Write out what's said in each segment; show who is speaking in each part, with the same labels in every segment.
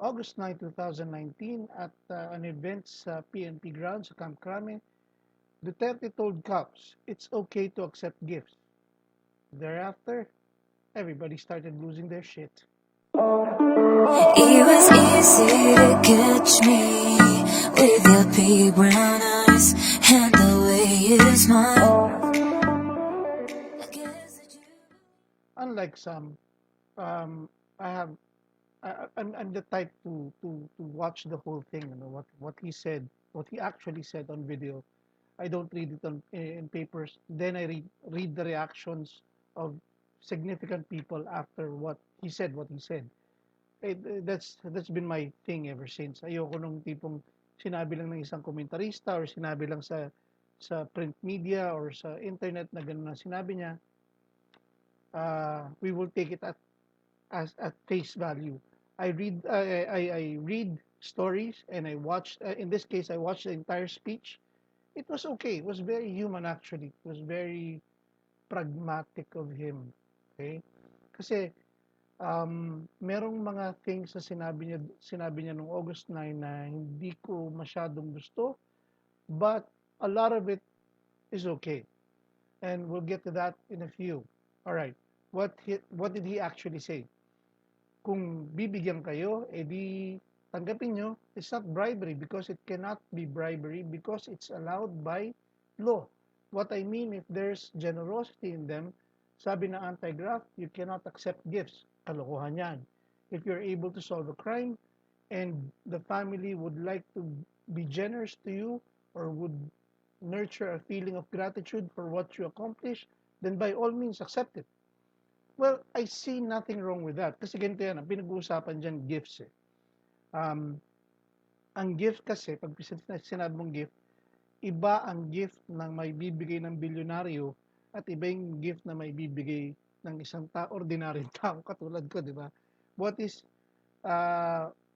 Speaker 1: August 9, 2019, at an event sa PNP grounds sa Camp Crame, Duterte told cops it's okay to accept gifts. Thereafter, everybody started losing their shit.
Speaker 2: It was easy to catch me with your big brown eyes and the way you smile. I guess that you.
Speaker 1: Unlike some, um, I have I'm the type to watch the whole thing. You know what he said, what he actually said on video. I don't read it in papers. Then I read the reactions of significant people after what he said. That's been my thing ever since. Ayoko nung tipong sinabi lang ng isang komentarista or sinabi lang sa print media or sa internet na gano'n na sinabi niya. We will take it as at face value. I read stories and I watched. In this case, I watched the entire speech. It was okay. It was very human actually. It was very pragmatic of him. Okay? Kasi merong mga things na sinabi niya noong August 9 na hindi ko masyadong gusto, but a lot of it is okay. And we'll get to that in a few. All right. What did he actually say? Kung bibigyan kayo, edi tanggapin nyo. It's not bribery because it cannot be bribery because it's allowed by law. What I mean, if there's generosity in them, sabi ng anti-graft, you cannot accept gifts. Kalokohan yan. If you're able to solve a crime and the family would like to be generous to you or would nurture a feeling of gratitude for what you accomplish, then by all means accept it. Well, I see nothing wrong with that. Kasi ganito yan, ang pinag-uusapan dyan, gifts eh. Um, ang gift kasi, pag sinabi mong gift, iba ang gift ng may bibigay ng bilyonaryo at iba yung gift na may bibigay ng isang ordinaryong tao katulad ko, di ba? What is,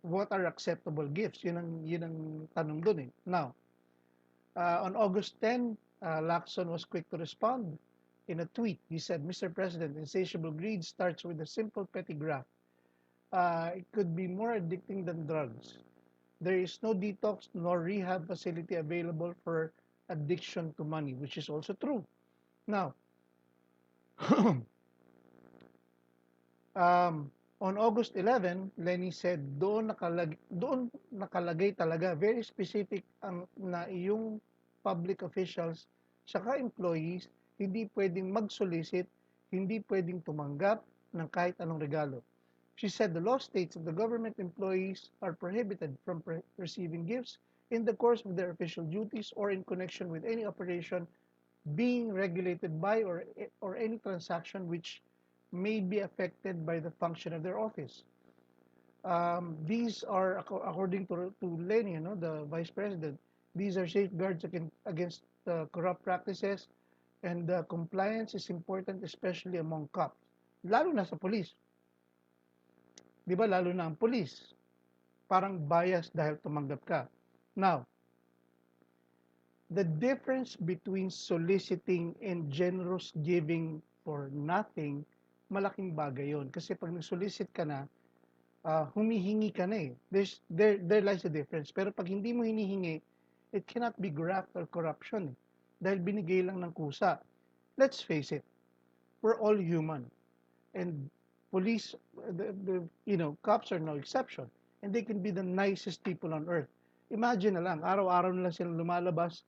Speaker 1: what are acceptable gifts? Yun ang tanong dun eh. Now, on August 10, Lacson was quick to respond. In a tweet, he said, Mr. President, insatiable greed starts with a simple petty graft. It could be more addicting than drugs. There is no detox nor rehab facility available for addiction to money, which is also true. Now, on August 11, Lenny said, doon nakalagay talaga, very specific na iyong public officials saka employees hindi pwedeng mag-solicit, hindi pwedeng tumanggap ng kahit anong regalo. She said the law states that the government employees are prohibited from receiving gifts in the course of their official duties or in connection with any operation being regulated by or any transaction which may be affected by the function of their office. These are, according to Lenny, the vice president, these are safeguards against corrupt practices, and compliance is important, especially among cops. Lalo na sa police. Di ba, lalo na ang police. Parang bias dahil tumanggap ka. Now, the difference between soliciting and generous giving for nothing, malaking bagay yon. Kasi pag nag-solicit ka na, humihingi ka na eh. There lies the difference. Pero pag hindi mo hinihingi, it cannot be graft or corruption. Dahil binigay lang ng kusa. Let's face it, we're all human. And police, cops are no exception. And they can be the nicest people on earth. Imagine na lang, araw-araw na lang silang lumalabas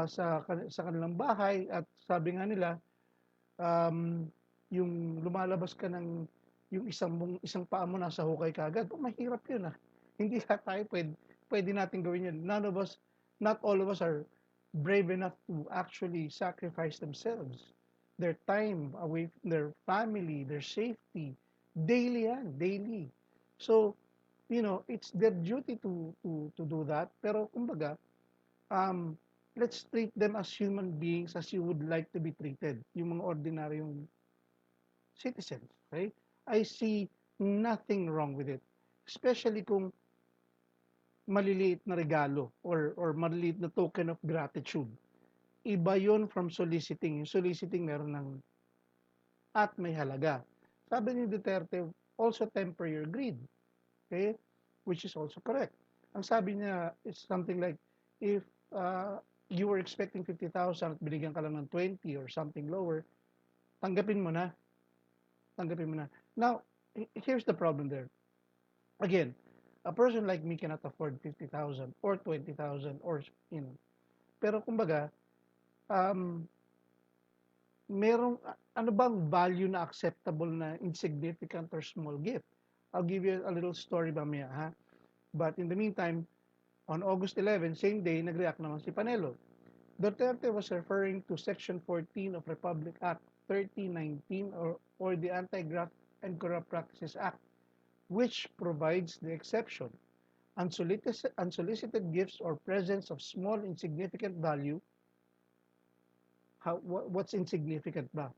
Speaker 1: sa kanilang bahay at sabi nga nila, yung lumalabas ka ng yung isang paa mo nasa hukay kagad, mahirap yun ah. Hindi tayo pwede natin gawin yun. Not all of us are brave enough to actually sacrifice themselves, their time away from their family, their safety. Daily yan, daily. So, it's their duty to do that. Pero kumbaga, let's treat them as human beings as you would like to be treated. Yung mga ordinaryong citizens, right? I see nothing wrong with it. Especially kung maliliit na regalo or maliliit na token of gratitude. Iba yon from soliciting. Yung soliciting meron ng at may halaga. Sabi ni Duterte, also temper your greed. Okay? which is also correct. Ang sabi niya is something like, if uh, you were expecting 50,000 at binigyan ka lang ng 20 or something lower, tanggapin mo na. Tanggapin mo na. Now, here's the problem there. Again, a person like me cannot afford 50,000 or 20,000 or, you know. Pero kumbaga, um, merong, ano bang value na acceptable na insignificant or small gift? I'll give you a little story mamaya, ha? But in the meantime, on August 11, same day, nag-react naman si Panelo. Duterte was referring to Section 14 of Republic Act 1319 or the Anti-Graft and Corrupt Practices Act, which provides the exception. Unsolicited gifts or presents of small insignificant value, what's insignificant ba?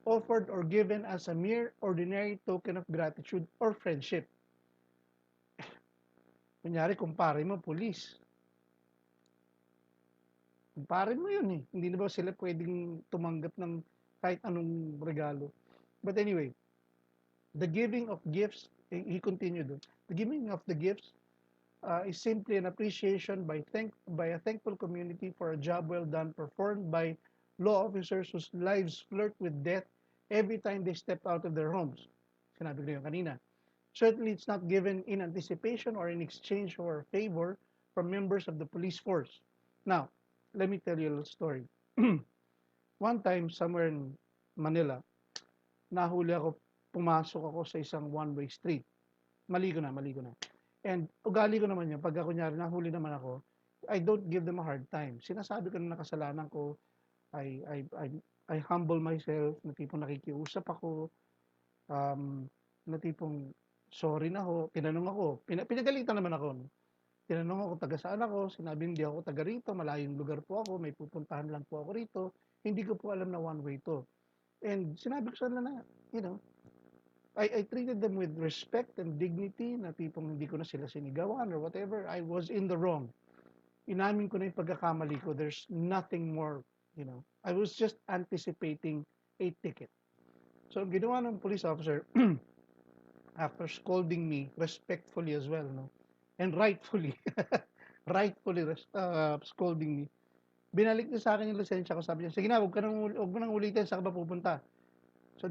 Speaker 1: Offered or given as a mere ordinary token of gratitude or friendship. Kunyari, kumpare mo, pulis. Kumpare mo yun eh. Hindi na ba sila pwedeng tumanggap ng kahit anong regalo? But anyway, the giving of gifts, he continued, the giving of the gifts is simply an appreciation by a thankful community for a job well done performed by law officers whose lives flirt with death every time they step out of their homes. Sinabi ko yun kanina. Certainly, it's not given in anticipation or in exchange for favor from members of the police force. Now, let me tell you a little story. One time, somewhere in Manila, nahuli ako, pumasok ako sa isang one-way street. Mali ko na. And ugali ko naman yun, pagka kunyari nahuli naman ako, I don't give them a hard time. Sinasabi ko na nakasalanan ko, I, I, I, I humble myself, na tipong nakikiusap ako, na tipong sorry na ho, tinanong ako, pinagalitan naman ako. No? Tinanong ako, taga saan ako, sinabi hindi ako taga rito, malayong lugar po ako, may pupuntahan lang po ako rito, hindi ko po alam na one way to. And sinabi ko sa na, you know, I treated them with respect and dignity, na tipong hindi ko na sila sinigawan or whatever. I was in the wrong. Inamin ko na yung pagkakamali ko. There's nothing more, you know. I was just anticipating a ticket. So, ginawa ng police officer, after scolding me respectfully as well, no? And rightfully, rightfully scolding me, binalik niya sa akin yung lisensya ko. Sabi niya, sige na, huwag mo nang ulitin, saan ka ba pupunta? So,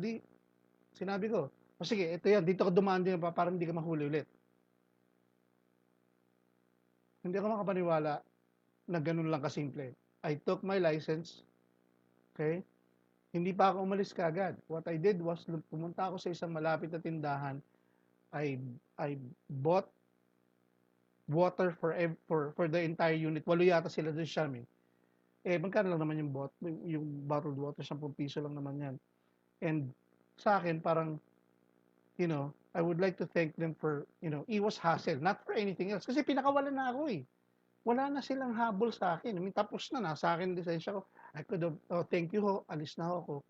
Speaker 1: sinabi ko, o sige, ito yan, dito ka dumaan din pa para hindi ka mahuli ulit. Hindi ako makapaniwala na ganun lang kasimple. I took my license, okay? Hindi pa ako umalis kagad. What I did was, pumunta ako sa isang malapit na tindahan, I bought water for the entire unit. 8 yata sila doon siya, magkano lang naman yung bottled water, 10 piso lang naman yan. And sa akin, parang, you know, I would like to thank them for, you know, it was hassle, not for anything else. Kasi pinakawalan na ako eh. Wala na silang habol sa akin. Tapos na, nasa akin lisensya ko. I could have, thank you ho, alis na ako.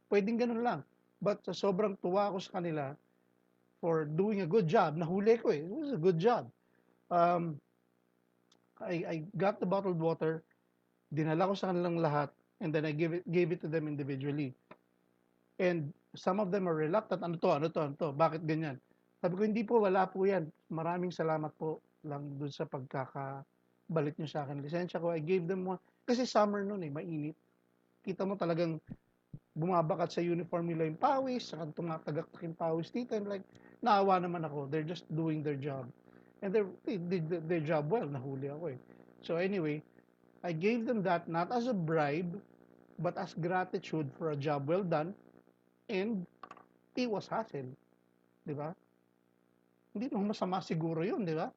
Speaker 1: Pwedeng ganun lang. But sobrang tuwa ako sa kanila for doing a good job. Nahuli ko eh. It was a good job. I got the bottled water, dinala ko sa kanilang lahat, and then I gave it to them individually. And some of them are reluctant. Ano to? Bakit ganyan? Sabi ko, hindi po, wala po yan. Maraming salamat po lang dun sa pagkakabalik nyo sa akin. Lisensya ko, I gave them one. Kasi summer noon eh, mainit. Kita mo talagang bumabakat sa uniform nila yung pawis, saka tumatagak yung pawis dito. And like, naawa naman ako. They're just doing their job. And they did their job well. Nahuli ako eh. So anyway, I gave them that not as a bribe, but as gratitude for a job well done. And it was hassle. Di ba? Hindi naman masama siguro yun, di ba?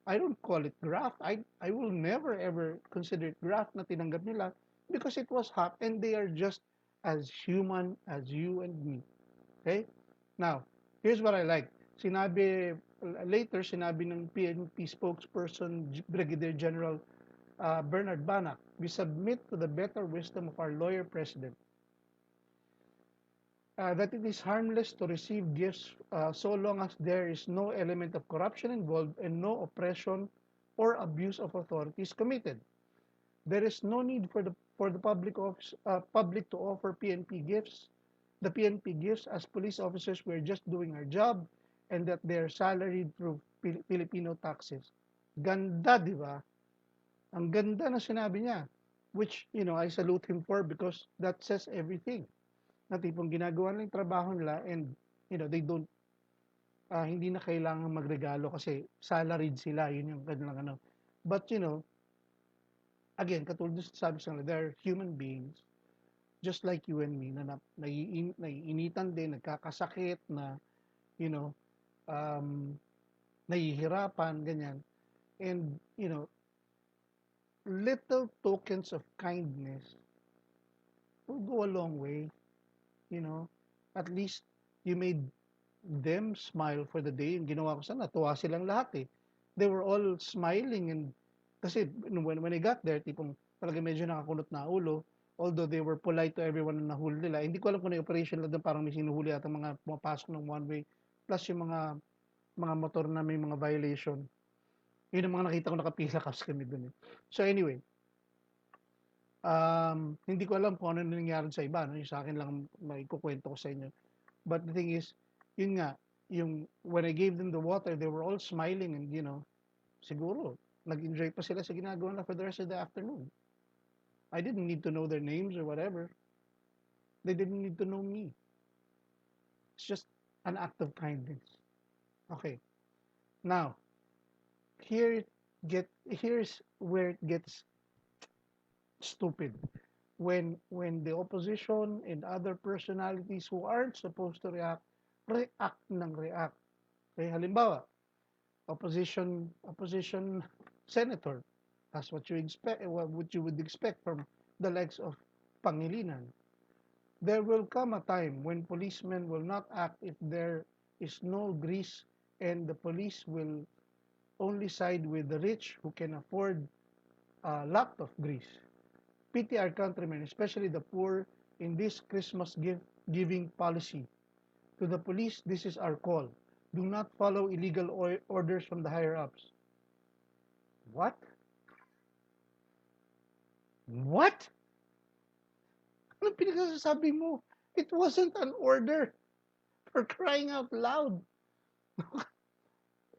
Speaker 1: I don't call it graft. I will never ever consider it graft na tinanggap nila because it was hot and they are just as human as you and me. Okay? Now, here's what I like. Later, sinabi ng PNP spokesperson, Brigadier General Bernard Banak, we submit to the better wisdom of our lawyer president that it is harmless to receive gifts so long as there is no element of corruption involved and no oppression or abuse of authority is committed. There is no need for the public to offer PNP gifts. The PNP gifts as police officers, we're just doing our job, and that they're salaried through Filipino taxes. Ganda, di ba? Ang ganda na sinabi niya. Which, I salute him for because that says everything. Na tipong ginagawa nila yung trabaho nila and, they don't, hindi na kailangan magregalo kasi salaried sila. Yun yung kanilang ano. But, again, katulad sa sabi sa nila, they're human beings just like you and me na naiinitan din, nagkakasakit, na, you know, um, nahihirapan, ganyan. And, little tokens of kindness will go a long way, you know. At least you made them smile for the day. Yung ginawa ko sana, tuwa silang lahat eh. They were all smiling and kasi when I got there, tipong talaga medyo nakakunot na ulo. Although they were polite to everyone na nahuli nila. Hindi ko alam kung yung operation lang doon, parang may sinuhuli at mga pumapasok ng one way. Plus yung mga motor na may mga violation. Yun ang mga nakita ko nakapila kasi kami doon eh. So anyway, hindi ko alam kung ano nangyari sa iba. No? Yung sa akin lang may kukwento ko sa inyo. But the thing is, yun nga, yung when I gave them the water, they were all smiling and, siguro, nag-enjoy pa sila sa ginagawa na for the rest of the afternoon. I didn't need to know their names or whatever. They didn't need to know me. It's just an act of kindness. Okay. Now, here's where it gets stupid. When the opposition and other personalities who aren't supposed to react ng react. Okay, halimbawa, opposition senator. That's what you would expect from the likes of Pangilinan. There will come a time when policemen will not act if there is no grease, and the police will only side with the rich who can afford a lot of grease. Pity our countrymen, especially the poor, in this Christmas giving policy. To the police, this is our call. Do not follow illegal orders from the higher-ups. What? What? Ano pinagsasabi mo? It wasn't an order, for crying out loud.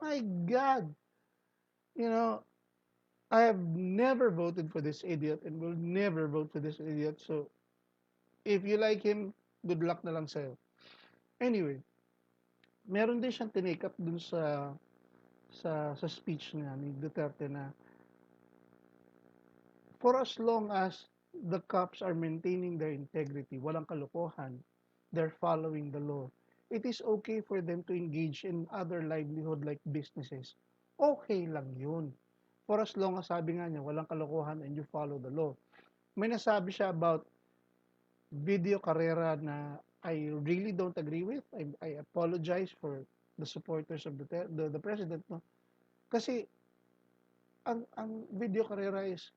Speaker 1: My God. You know, I have never voted for this idiot and will never vote for this idiot. So, if you like him, good luck na lang sa'yo. Anyway, meron din siyang tinake up dun sa speech niya ni Duterte na for as long as the cops are maintaining their integrity, walang kalokohan, they're following the law, it is okay for them to engage in other livelihood like businesses. Okay lang yun. For as long as, sabi nga niya, walang kalokohan and you follow the law. May nasabi siya about video karera na I really don't agree with. I apologize for the supporters of the president. No? Kasi ang video karera is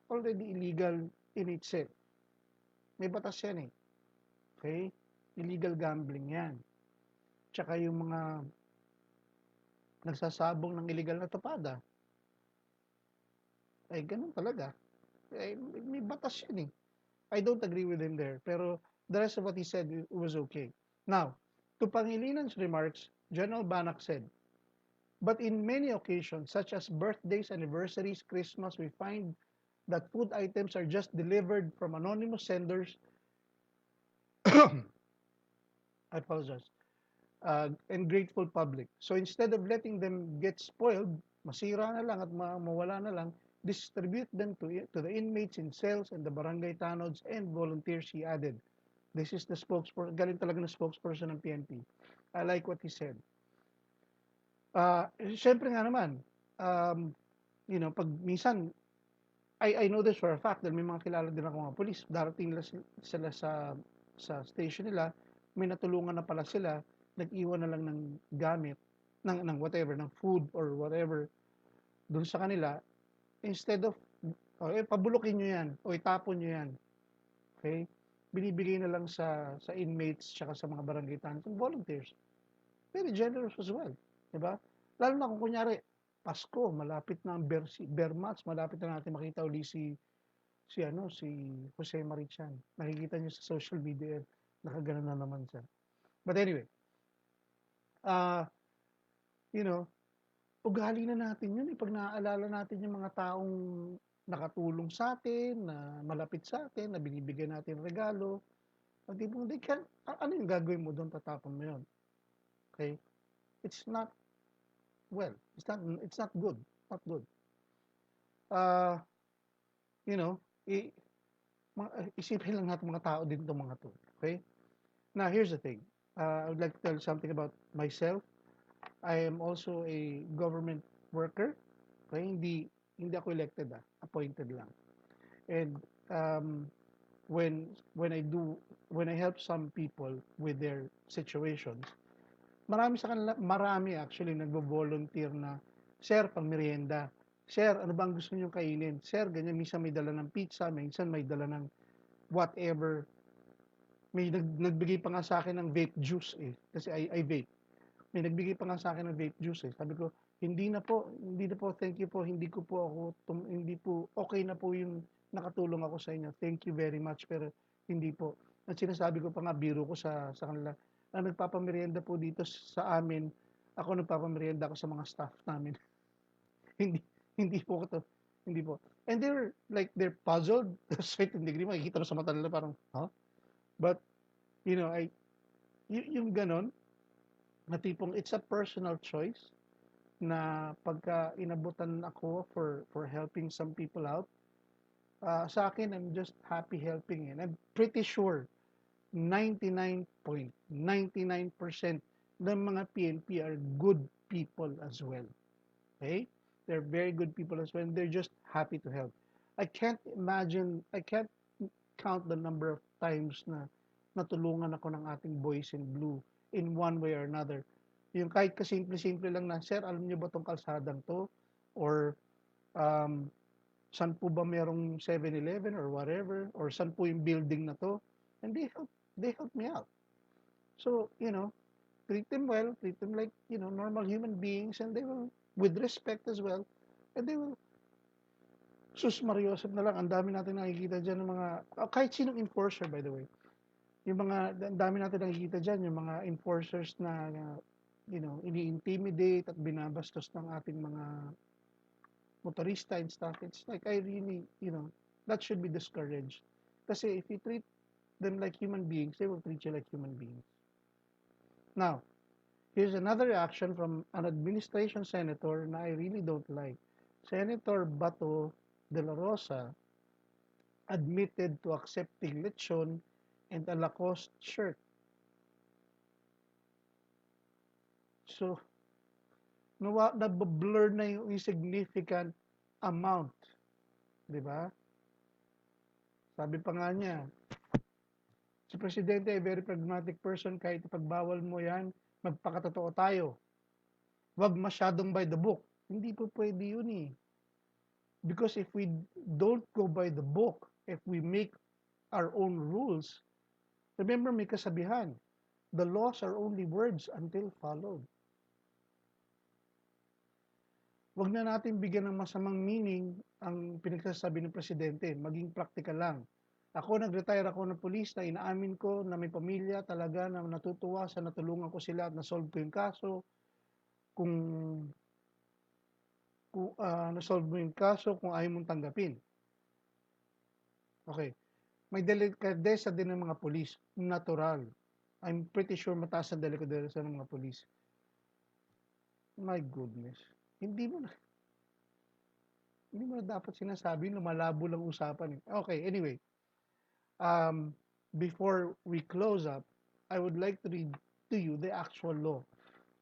Speaker 1: already illegal in itself. May batas yan eh. Okay? Illegal gambling yan. Tsaka yung mga nagsasabong ng illegal na tapada. Ay, ganun talaga. Ay, may batas yan eh. I don't agree with him there. Pero the rest of what he said, it was okay. Now, to Pangilinan's remarks, General Banak said, but in many occasions, such as birthdays, anniversaries, Christmas, we find that food items are just delivered from anonymous senders. I apologize. And grateful public. So instead of letting them get spoiled, masira na lang at mawala na lang, distribute them to the inmates in cells and the barangay tanods and volunteers, he added. This is the spokesperson, galing talaga na spokesperson ng PNP. I like what he said. Siyempre nga naman, pag minsan, I know this for a fact dahil may mga kilala din ako mga polis. Darating sila sa station nila, may natulungan na pala sila, nag-iwan na lang ng gamit, ng whatever, ng food or whatever, doon sa kanila, instead of, pabulukin nyo yan, o itapon nyo yan, okay? Binibigay na lang sa inmates, tsaka sa mga barangay tanong, volunteers. Very generous as well, di ba? Lalo na kung kunyari, Pasko, malapit na ang bear months, malapit na natin makita uli si Jose Marichan. Nakikita niyo sa social media, nakagana na naman siya. But anyway, you know, ugali na natin yun, eh, 'pag naaalala natin yung mga taong nakatulong sa'tin, na malapit sa'tin, na binibigyan natin regalo, ang tipong they can ano yung gagawin mo dun, tatapon mo yun, okey? It's not well, it's not good, not good. Ah, you know, isipin lang natin mga tao din 'tong mga 'to, okey? Now here's the thing, I would like to tell something about myself. I am also a government worker, okey? Hindi ako elected, appointed lang. And, um, when I help some people with their situations, marami actually nagvo-volunteer na, "Sir, pang-meryenda. Sir, ano bang gusto niyong kainin? Sir, ganyan." Minsan may dala ng pizza, minsan may dala ng whatever. May nagbigay pa nga sa akin ng vape juice, eh, kasi I vape. May nagbigay pa nga sa akin ng vape juice, eh. Sabi ko, hindi na po, thank you po, hindi po, okay na po yung nakatulong ako sa inyo. Thank you very much, pero hindi po. At sinasabi ko pa nga, biro ko sa kanila, ang nagpapamerienda po dito sa amin, ako nagpapamerienda ako sa mga staff namin. Hindi, hindi po ko to, hindi po. And they're puzzled to a certain degree. Makikita mo sa mata nila parang, huh? But, you know, yung ganon, na tipong it's a personal choice na pagka inabutan ako for helping some people out, sa akin, I'm just happy helping, and I'm pretty sure 99.99% ng mga PNP are good people as well. Okay? They're very good people as well, and they're just happy to help. I can't count the number of times na natulungan ako ng ating boys in blue in one way or another. Yung kahit kasimple-simple lang na, "Sir, alam niyo ba 'tong kalsadang 'to?" Or, um, "Saan po ba merong 7-Eleven or whatever, or saan po yung building na 'to?" And they help me out. So, treat them well, treat them like, normal human beings, and they will, with respect as well, and they will, sus Mariosep na lang, ang dami natin nakikita diyan ng mga, kahit sinong enforcer, by the way. Yung mga, ang dami natin nakikita diyan, yung mga enforcers na, ini-intimidate at binabastos ng ating mga motorista and stuff. It's like, I really, that should be discouraged. Kasi if you treat them like human beings, they will treat you like human beings. Now, here's another reaction from an administration senator na I really don't like. Senator Bato de la Rosa admitted to accepting lechon and a Lacoste shirt. So, nablur na yung significant amount. Di ba? Sabi pa nga niya, si Presidente ay very pragmatic person, kahit ipagbawal mo yan, magpakatotoo tayo. Huwag masyadong by the book. Hindi po pwede yun, eh. Because if we don't go by the book, if we make our own rules, remember may kasabihan, the laws are only words until followed. Huwag na natin bigyan ng masamang meaning ang pinagsasabi ng Presidente, maging practical lang. Ako, nag-retire ako ng pulis, na inaamin ko na may pamilya talaga na natutuwa sa natulungan ko sila at nasolve ko yung kaso. Kung nasolve mo yung kaso, kung ayaw mong tanggapin. Okay. May delikadesa din ng mga pulis. Natural. I'm pretty sure mataas ang delikadesa ng mga pulis. My goodness. Hindi mo na dapat sinasabi, lumalabo lang usapan. Okay, anyway. Before we close up, I would like to read to you the actual law.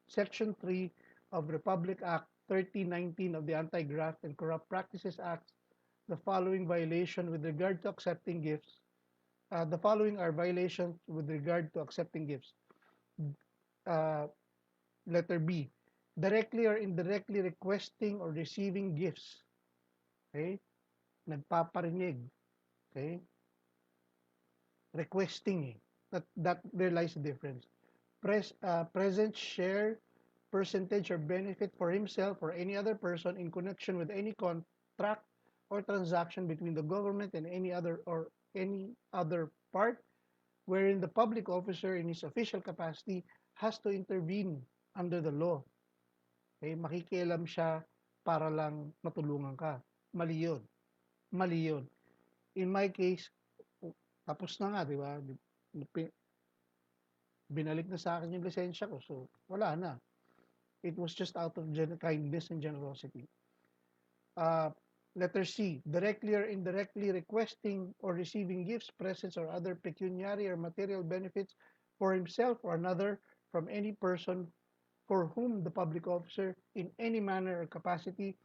Speaker 1: Section 3 of Republic Act 3019 of the Anti-Graft and Corrupt Practices Act, the following violation with regard to accepting gifts. The following are violations with regard to accepting gifts. Letter B, directly or indirectly requesting or receiving gifts. Okay? Nagpaparinig. Okay? Requesting, that there lies the difference. Present, share, percentage, or benefit for himself or any other person in connection with any contract or transaction between the government and any other part wherein the public officer in his official capacity has to intervene under the law. Okay? Makikialam siya para lang matulungan ka. Mali yun. Mali yun. In my case, tapos na nga, di ba? Binalik na sa akin yung lisensya ko. So, wala na. It was just out of kindness and generosity. Uh, letter C, directly or indirectly requesting or receiving gifts, presents, or other pecuniary or material benefits for himself or another from any person for whom the public officer in any manner or capacity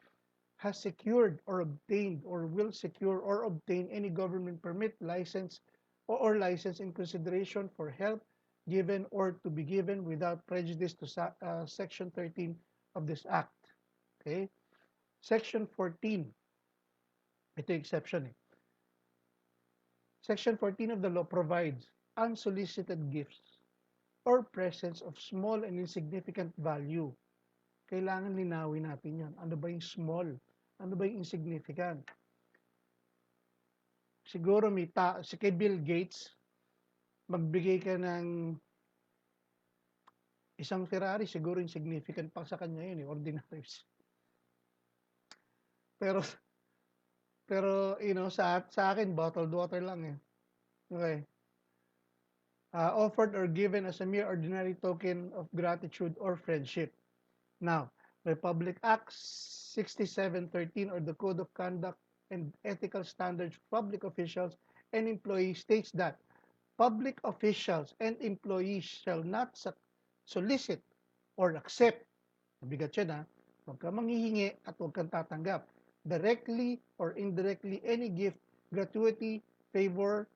Speaker 1: has secured or obtained or will secure or obtain any government permit, license, or license in consideration for help given or to be given without prejudice to Section 13 of this Act. Okay? Section 14, ito yung exception eh. Section 14 of the law provides unsolicited gifts or presents of small and insignificant value. Kailangan linawin natin yan. Ano ba yung small? Ano ba yung insignificant? Siguro si kay Bill Gates, magbigay ka ng isang Ferrari, siguro insignificant pa sa kanya yun, ordinary. Pero sa akin, bottled water lang eh. Okay. Offered or given as a mere ordinary token of gratitude or friendship. Now, Republic Act 6713 or the Code of Conduct and Ethical Standards for Public Officials and Employees states that public officials and employees shall not solicit or accept, mabigat yan ha, huwag kang manghihingi at huwag kang tatanggap, directly or indirectly any gift, gratuity, favor,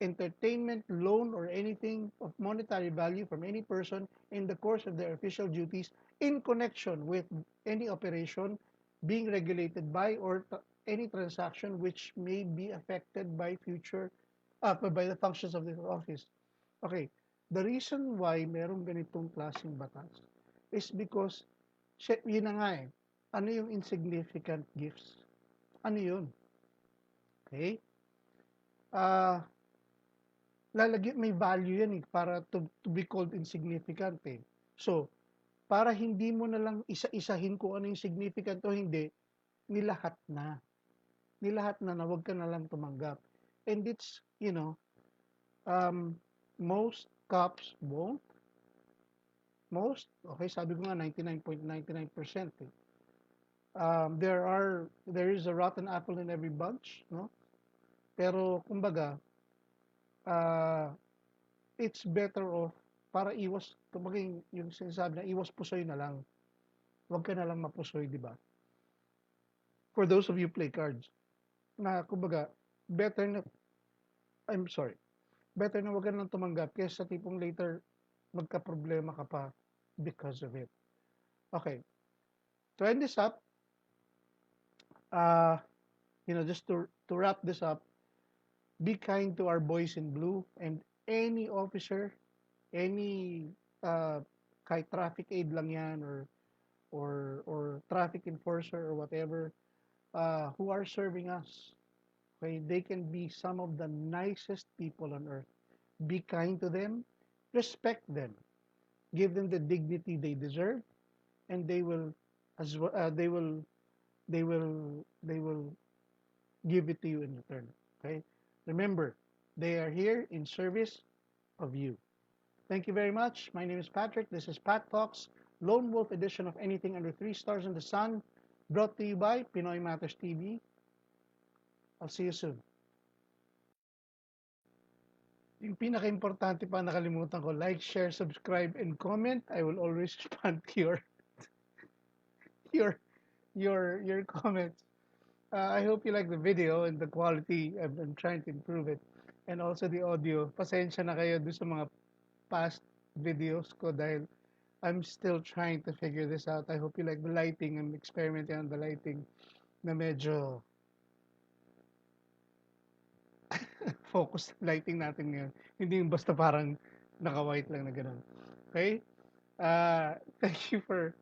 Speaker 1: entertainment, loan, or anything of monetary value from any person in the course of their official duties in connection with any operation being regulated by or any transaction which may be affected by by the functions of this office. Okay, the reason why merong ganitong klaseng batas is because, yun na nga eh, ano yung insignificant gifts? Ano yun? Okay? May value yan eh, para to be called insignificant eh. So, para hindi mo na lang isa-isahin kung ano yung significant o hindi, nilahat na. Nilahat na huwag ka na lang tumanggap. And it's, most cops won't. Most, okay, sabi ko nga 99.99% eh. There is a rotten apple in every bunch, no? Pero kumbaga, it's better off para iwas, kumbaga yung sinasabi na iwas pusoy na lang. Huwag ka na lang mapusoy, di ba? For those of you play cards, na kumbaga, better na huwag ka nang tumanggap kaysa tipong later magka-problema ka pa because of it. Okay. To end this up, just to wrap this up, be kind to our boys in blue and any officer, any kahit traffic aid lang yan or traffic enforcer or whatever who are serving us. Okay, they can be some of the nicest people on earth. Be kind to them, respect them, give them the dignity they deserve, and they will give it to you in return. Okay, remember, they are here in service of you. Thank you very much. My name is Patrick. This is Pat Talks, Lone Wolf edition of Anything Under 3 Stars in the Sun, brought to you by Pinoy Matters TV. I'll see you soon. Yung pinaka-importante pa nakalimutan ko, like, share, subscribe, and comment. I will always respond to your comments. I hope you like the video and the quality. I'm trying to improve it. And also the audio. Pasensya na kayo doon sa mga past videos ko dahil I'm still trying to figure this out. I hope you like the lighting. I'm experimenting on the lighting na medyo focus lighting natin ngayon. Hindi yung basta parang naka-white lang na gano'n. Okay? Thank you for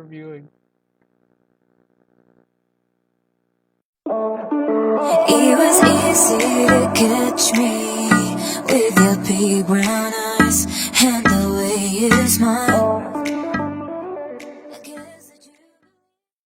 Speaker 1: viewing.
Speaker 2: It was easy to catch me with your big brown eyes and the way you smile.